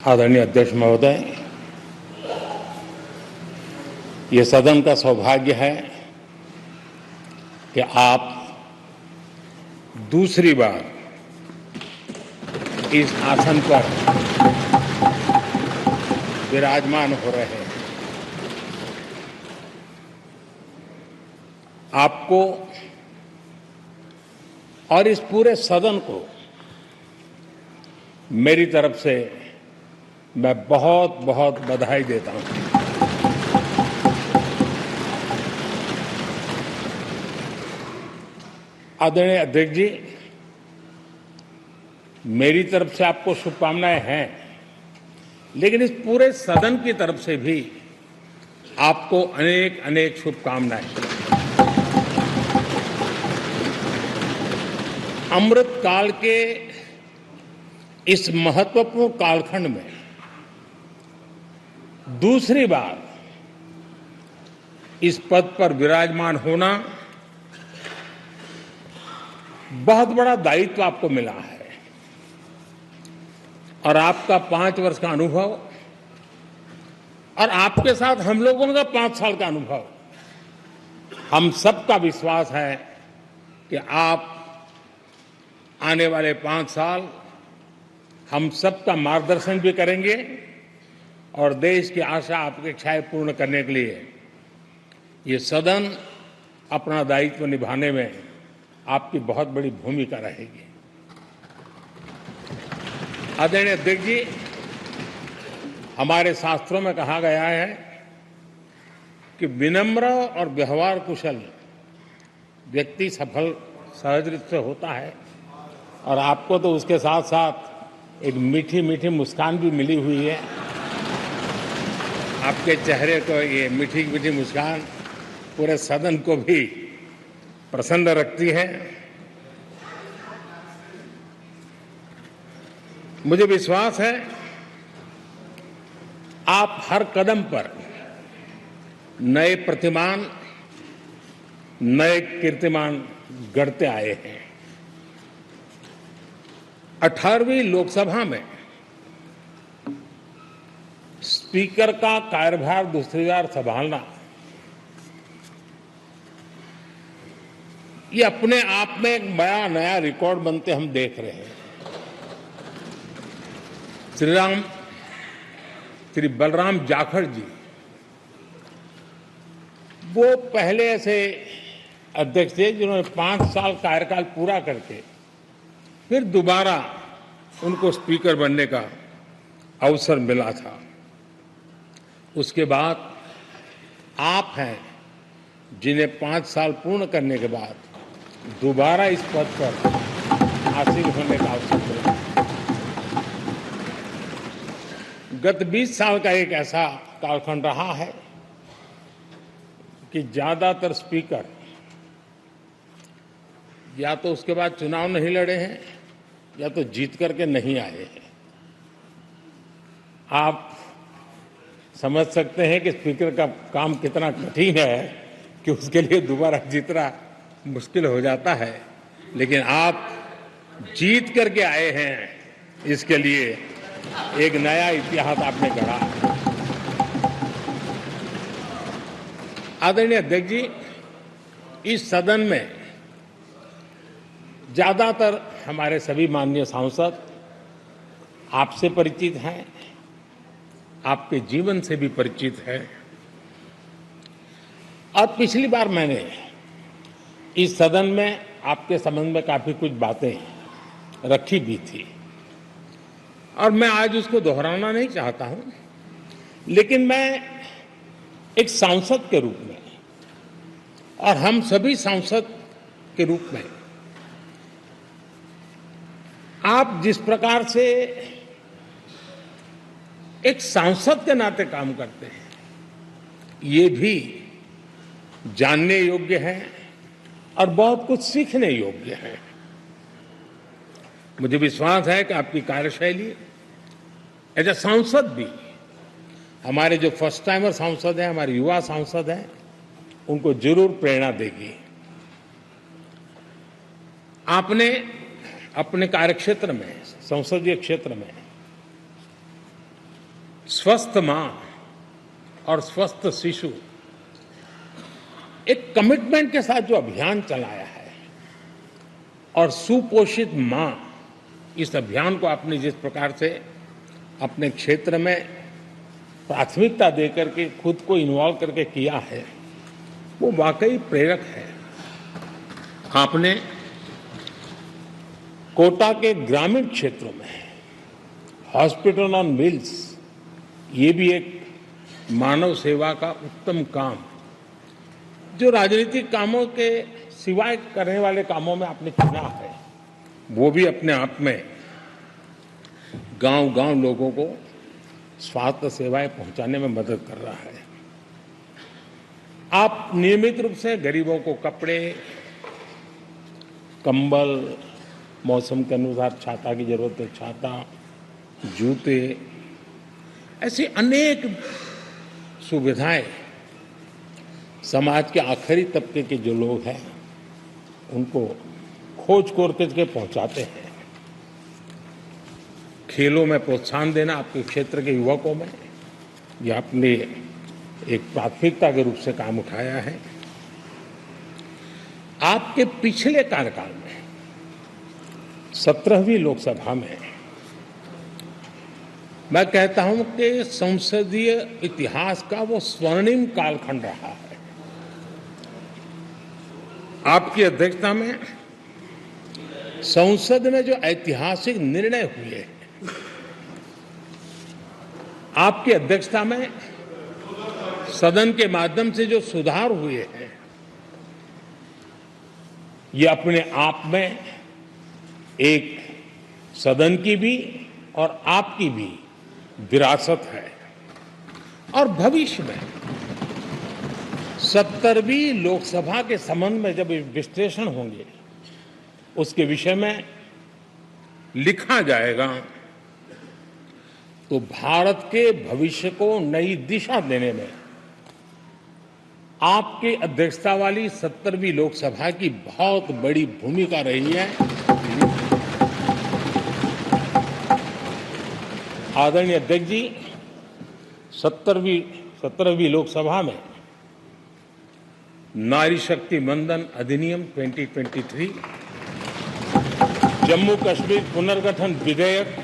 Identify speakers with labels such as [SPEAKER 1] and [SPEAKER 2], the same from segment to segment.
[SPEAKER 1] आदरणीय अध्यक्ष महोदय, ये सदन का सौभाग्य है कि आप दूसरी बार इस आसन पर विराजमान हो रहे हैं। आपको और इस पूरे सदन को मेरी तरफ से मैं बहुत बहुत बधाई देता हूं। आदरणीय अध्यक्ष जी, मेरी तरफ से आपको शुभकामनाएं हैं, लेकिन इस पूरे सदन की तरफ से भी आपको अनेक अनेक शुभकामनाएं। अमृत काल के इस महत्वपूर्ण कालखंड में दूसरी बार इस पद पर विराजमान होना बहुत बड़ा दायित्व आपको मिला है और आपका 5 वर्ष का अनुभव और आपके साथ हम लोगों का 5 साल का अनुभव, हम सबका विश्वास है कि आप आने वाले 5 साल हम सबका मार्गदर्शन भी करेंगे और देश की आशा अपेक्षाएं पूर्ण करने के लिए ये सदन अपना दायित्व निभाने में आपकी बहुत बड़ी भूमिका रहेगी। आदरणीय अध्यक्ष जी, हमारे शास्त्रों में कहा गया है कि विनम्र और व्यवहार कुशल व्यक्ति सफल सहज रूप से होता है और आपको तो उसके साथ साथ एक मीठी मीठी मुस्कान भी मिली हुई है। आपके चेहरे को ये मीठी मीठी मुस्कान पूरे सदन को भी प्रसन्न रखती है। मुझे विश्वास है आप हर कदम पर नए प्रतिमान, नए कीर्तिमान गढ़ते आए हैं। 18वीं लोकसभा में स्पीकर का कार्यभार दूसरी बार संभालना ये अपने आप में एक बड़ा नया रिकॉर्ड बनते हम देख रहे हैं। श्री बलराम जाखड़ जी वो पहले ऐसे अध्यक्ष थे जिन्होंने 5 साल कार्यकाल पूरा करके फिर दोबारा उनको स्पीकर बनने का अवसर मिला था। उसके बाद आप हैं जिन्हें 5 साल पूर्ण करने के बाद दोबारा इस पद पर हासिल होने का अवसर मिला। गत 20 साल का एक ऐसा कालखंड रहा है कि ज्यादातर स्पीकर या तो उसके बाद चुनाव नहीं लड़े हैं या तो जीत करके नहीं आए हैं। आप समझ सकते हैं कि स्पीकर का काम कितना कठिन है कि उसके लिए दोबारा जीतना मुश्किल हो जाता है, लेकिन आप जीत करके आए हैं, इसके लिए एक नया इतिहास आपने गढ़ा। आदरणीय अध्यक्ष जी, इस सदन में ज्यादातर हमारे सभी माननीय सांसद आपसे परिचित हैं, आपके जीवन से भी परिचित है और पिछली बार मैंने इस सदन में आपके संबंध में काफी कुछ बातें रखी भी थी और मैं आज उसको दोहराना नहीं चाहता हूं, लेकिन मैं एक सांसद के रूप में और हम सभी सांसद के रूप में आप जिस प्रकार से एक सांसद के नाते काम करते हैं, ये भी जानने योग्य है और बहुत कुछ सीखने योग्य है। मुझे विश्वास है कि आपकी कार्यशैली एज ए सांसद भी हमारे जो फर्स्ट टाइमर सांसद हैं, हमारे युवा सांसद हैं, उनको जरूर प्रेरणा देगी। आपने अपने कार्यक्षेत्र में, संसदीय क्षेत्र में स्वस्थ मां और स्वस्थ शिशु एक कमिटमेंट के साथ जो अभियान चलाया है और सुपोषित मां, इस अभियान को आपने जिस प्रकार से अपने क्षेत्र में प्राथमिकता देकर के खुद को इन्वॉल्व करके किया है, वो वाकई प्रेरक है। आपने कोटा के ग्रामीण क्षेत्रों में हॉस्पिटल ऑन व्हील्स, ये भी एक मानव सेवा का उत्तम काम, जो राजनीतिक कामों के सिवाय करने वाले कामों में आपने चुना है, वो भी अपने आप में गांव-गांव लोगों को स्वास्थ्य सेवाएं पहुंचाने में मदद कर रहा है। आप नियमित रूप से गरीबों को कपड़े, कंबल, मौसम के अनुसार छाता की जरूरत है छाता, जूते, ऐसी अनेक सुविधाएं समाज के आखिरी तबके के जो लोग हैं उनको खोज करके पहुंचाते हैं। खेलों में प्रोत्साहन देना आपके क्षेत्र के युवकों में, यह आपने एक प्राथमिकता के रूप से काम उठाया है। आपके पिछले कार्यकाल में 17वीं लोकसभा में मैं कहता हूं कि संसदीय इतिहास का वो स्वर्णिम कालखंड रहा है। आपकी अध्यक्षता में संसद में जो ऐतिहासिक निर्णय हुए, आपकी अध्यक्षता में सदन के माध्यम से जो सुधार हुए हैं, ये अपने आप में एक सदन की भी और आपकी भी विरासत है। और भविष्य में 70वीं लोकसभा के संबंध में जब विश्लेषण होंगे, उसके विषय में लिखा जाएगा, तो भारत के भविष्य को नई दिशा देने में आपकी अध्यक्षता वाली 70वीं लोकसभा की बहुत बड़ी भूमिका रही है। आदरणीय अध्यक्ष जी, 17वीं लोकसभा में नारी शक्ति वंदन अधिनियम 2023, जम्मू कश्मीर पुनर्गठन विधेयक,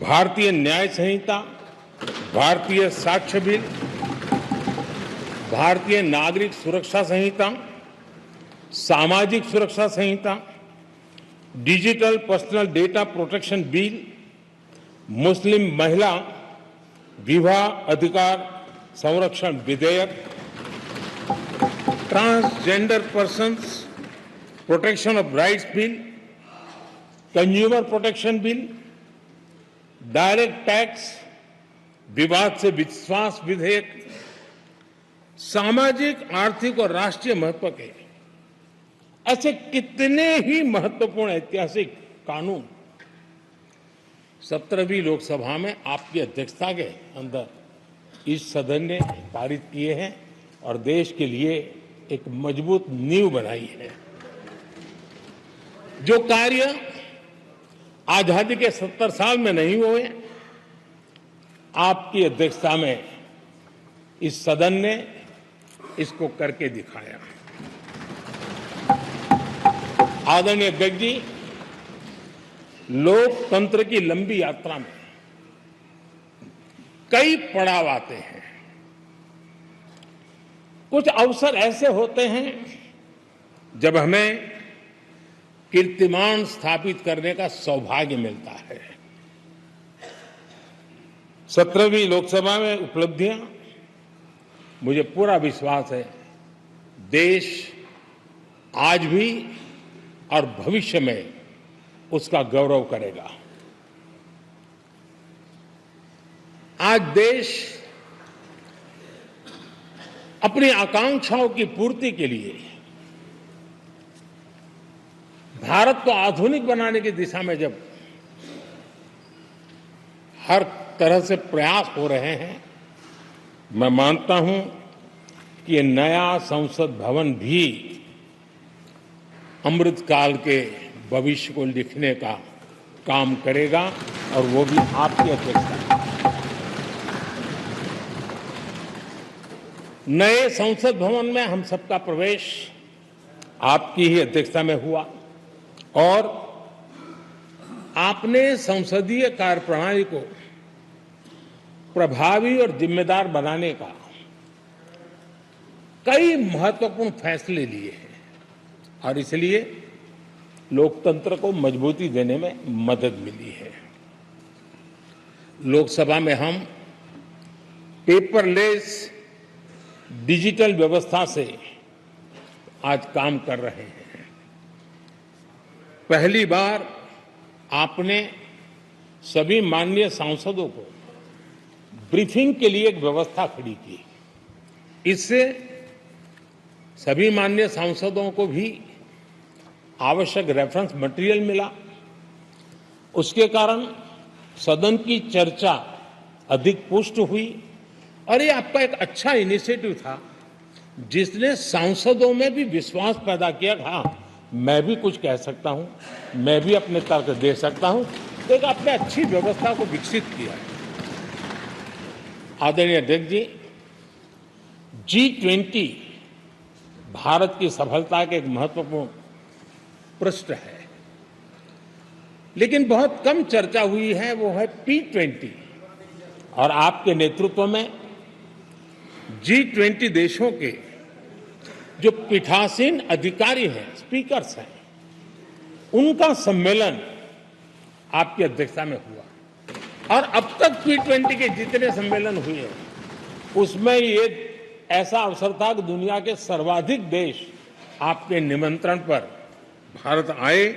[SPEAKER 1] भारतीय न्याय संहिता, भारतीय साक्ष्य बिल, भारतीय नागरिक सुरक्षा संहिता, सामाजिक सुरक्षा संहिता, digital personal data protection bill, मुस्लिम महिला विवाह अधिकार संरक्षण विधेयक, transgender persons protection of rights bill, consumer protection bill, direct tax विवाद से विश्वास विधेयक, सामाजिक, आर्थिक और राष्ट्रीय महत्व के ऐसे कितने ही महत्वपूर्ण ऐतिहासिक कानून 17वीं लोकसभा में आपकी अध्यक्षता के अंदर इस सदन ने पारित किए हैं और देश के लिए एक मजबूत नींव बनाई है। जो कार्य आजादी के 70 साल में नहीं हुए, आपकी अध्यक्षता में इस सदन ने इसको करके दिखाया। आदरणीय अध्यक्ष जी, लोकतंत्र की लंबी यात्रा में कई पड़ाव आते हैं। कुछ अवसर ऐसे होते हैं जब हमें कीर्तिमान स्थापित करने का सौभाग्य मिलता है। 17वीं लोकसभा में उपलब्धियां, मुझे पूरा विश्वास है देश आज भी और भविष्य में उसका गौरव करेगा। आज देश अपनी आकांक्षाओं की पूर्ति के लिए भारत को आधुनिक बनाने की दिशा में जब हर तरह से प्रयास हो रहे हैं, मैं मानता हूं कि ये नया संसद भवन भी अमृतकाल के भविष्य को लिखने का काम करेगा और वो भी आपकी अध्यक्षता में। नए संसद भवन में हम सबका प्रवेश आपकी ही अध्यक्षता में हुआ और आपने संसदीय कार्यप्रणाली को प्रभावी और जिम्मेदार बनाने का कई महत्वपूर्ण फैसले लिए हैं और इसलिए लोकतंत्र को मजबूती देने में मदद मिली है। लोकसभा में हम पेपरलेस डिजिटल व्यवस्था से आज काम कर रहे हैं। पहली बार आपने सभी माननीय सांसदों को ब्रीफिंग के लिए एक व्यवस्था खड़ी की। इससे सभी माननीय सांसदों को भी आवश्यक रेफरेंस मटेरियल मिला। उसके कारण सदन की चर्चा अधिक पुष्ट हुई और ये आपका एक अच्छा इनिशिएटिव था जिसने सांसदों में भी विश्वास पैदा किया कि हाँ, मैं भी कुछ कह सकता हूं, मैं भी अपने तर्क दे सकता हूं। तो एक आपने अच्छी व्यवस्था को विकसित किया है। आदरणीय अध्यक्ष जी, G20 भारत की सफलता के एक महत्वपूर्ण पृष्ठ है, लेकिन बहुत कम चर्चा हुई है, वो है P20 और आपके नेतृत्व में G20 देशों के जो पीठासीन अधिकारी हैं, स्पीकर्स हैं, उनका सम्मेलन आपकी अध्यक्षता में हुआ और अब तक P20 के जितने सम्मेलन हुए उसमें ये ऐसा अवसर था कि दुनिया के सर्वाधिक देश आपके निमंत्रण पर भारत आए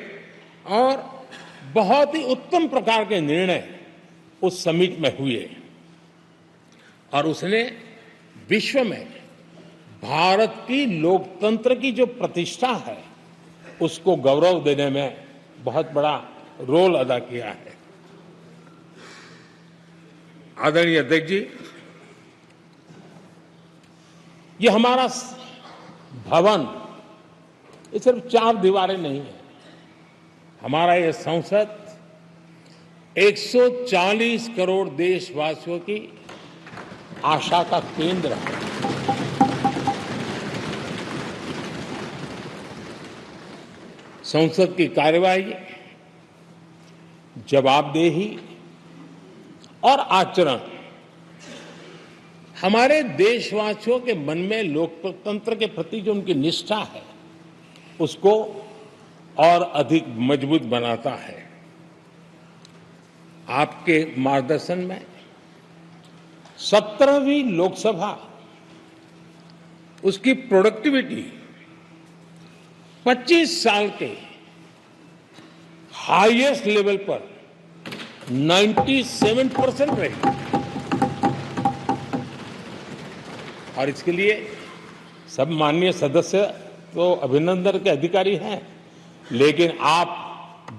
[SPEAKER 1] और बहुत ही उत्तम प्रकार के निर्णय उस समिट में हुए और उसने विश्व में भारत की लोकतंत्र की जो प्रतिष्ठा है उसको गौरव देने में बहुत बड़ा रोल अदा किया है। आदरणीय अध्यक्ष जी, ये हमारा भवन ये सिर्फ 4 दीवारें नहीं है। हमारा ये संसद 140 करोड़ देशवासियों की आशा का केंद्र है। संसद की कार्यवाही, जवाबदेही और आचरण हमारे देशवासियों के मन में लोकतंत्र के प्रति जो उनकी निष्ठा है उसको और अधिक मजबूत बनाता है। आपके मार्गदर्शन में 17वीं लोकसभा उसकी प्रोडक्टिविटी 25 साल के हाईएस्ट लेवल पर 97% रही और इसके लिए सब माननीय सदस्य तो अभिनंदन के अधिकारी हैं, लेकिन आप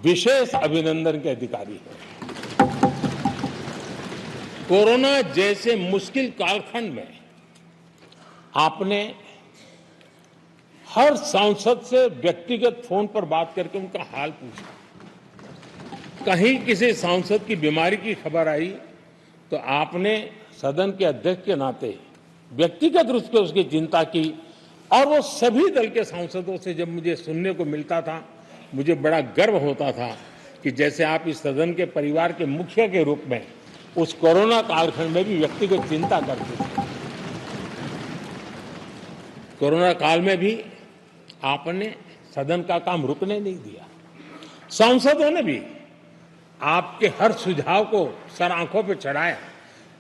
[SPEAKER 1] विशेष अभिनंदन के अधिकारी हैं। कोरोना जैसे मुश्किल कालखंड में आपने हर सांसद से व्यक्तिगत फोन पर बात करके उनका हाल पूछा। कहीं किसी सांसद की बीमारी की खबर आई तो आपने सदन के अध्यक्ष के नाते व्यक्तिगत रूप से उसकी चिंता की और वो सभी दल के सांसदों से जब मुझे सुनने को मिलता था मुझे बड़ा गर्व होता था कि जैसे आप इस सदन के परिवार के मुखिया के रूप में उस कोरोना कालखंड में भी व्यक्तिगत चिंता करते थे। कोरोना काल में भी आपने सदन का काम रुकने नहीं दिया। सांसदों ने भी आपके हर सुझाव को सर आंखों पर चढ़ाया।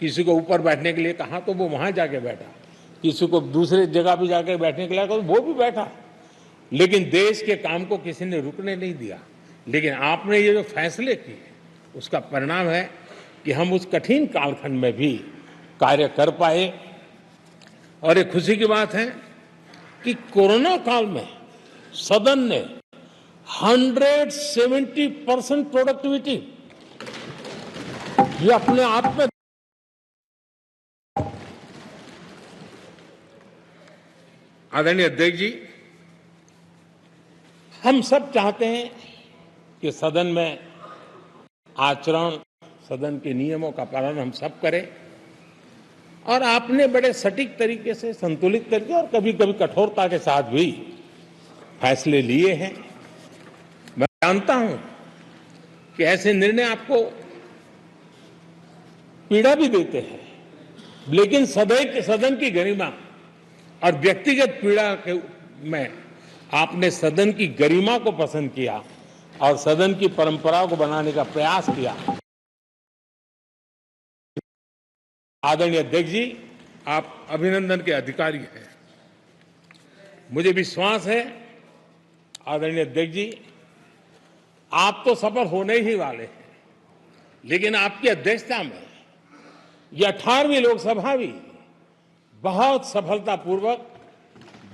[SPEAKER 1] किसी को ऊपर बैठने के लिए कहा तो वो वहां जाके बैठा, किसी को दूसरे जगह पे जाके बैठने के लिए कहा तो वो भी बैठा, लेकिन देश के काम को किसी ने रुकने नहीं दिया। लेकिन आपने ये जो फैसले किए उसका परिणाम है कि हम उस कठिन कालखंड में भी कार्य कर पाए। और एक खुशी की बात है कि कोरोना काल में सदन ने 170% प्रोडक्टिविटी, ये अपने आप में आदरणीय अध्यक्ष जी, हम सब चाहते हैं कि सदन में आचरण, सदन के नियमों का पालन हम सब करें और आपने बड़े सटीक तरीके से, संतुलित तरीके और कभी कभी कठोरता के साथ भी फैसले लिए हैं। मैं जानता हूं कि ऐसे निर्णय आपको पीड़ा भी देते हैं, लेकिन सदन की गरिमा और व्यक्तिगत पीड़ा में आपने सदन की गरिमा को पसंद किया और सदन की परंपरा को बनाने का प्रयास किया। आदरणीय अध्यक्ष जी, आप अभिनंदन के अधिकारी हैं। मुझे विश्वास है आदरणीय अध्यक्ष जी, आप तो सफल होने ही वाले हैं, लेकिन आपकी अध्यक्षता में यह 18वीं लोकसभा भी बहुत सफलतापूर्वक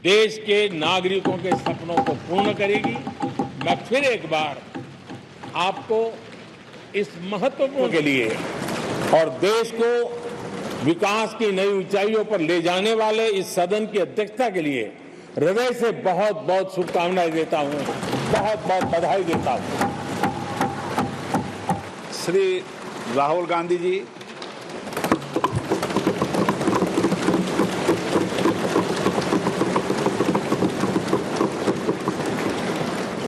[SPEAKER 1] देश के नागरिकों के सपनों को पूर्ण करेगी। मैं फिर एक बार आपको इस महत्वपूर्ण के लिए और देश को विकास की नई ऊंचाइयों पर ले जाने वाले इस सदन की अध्यक्षता के लिए हृदय से बहुत बहुत शुभकामनाएं देता हूं, बहुत बहुत बधाई देता हूं।
[SPEAKER 2] श्री राहुल गांधी जी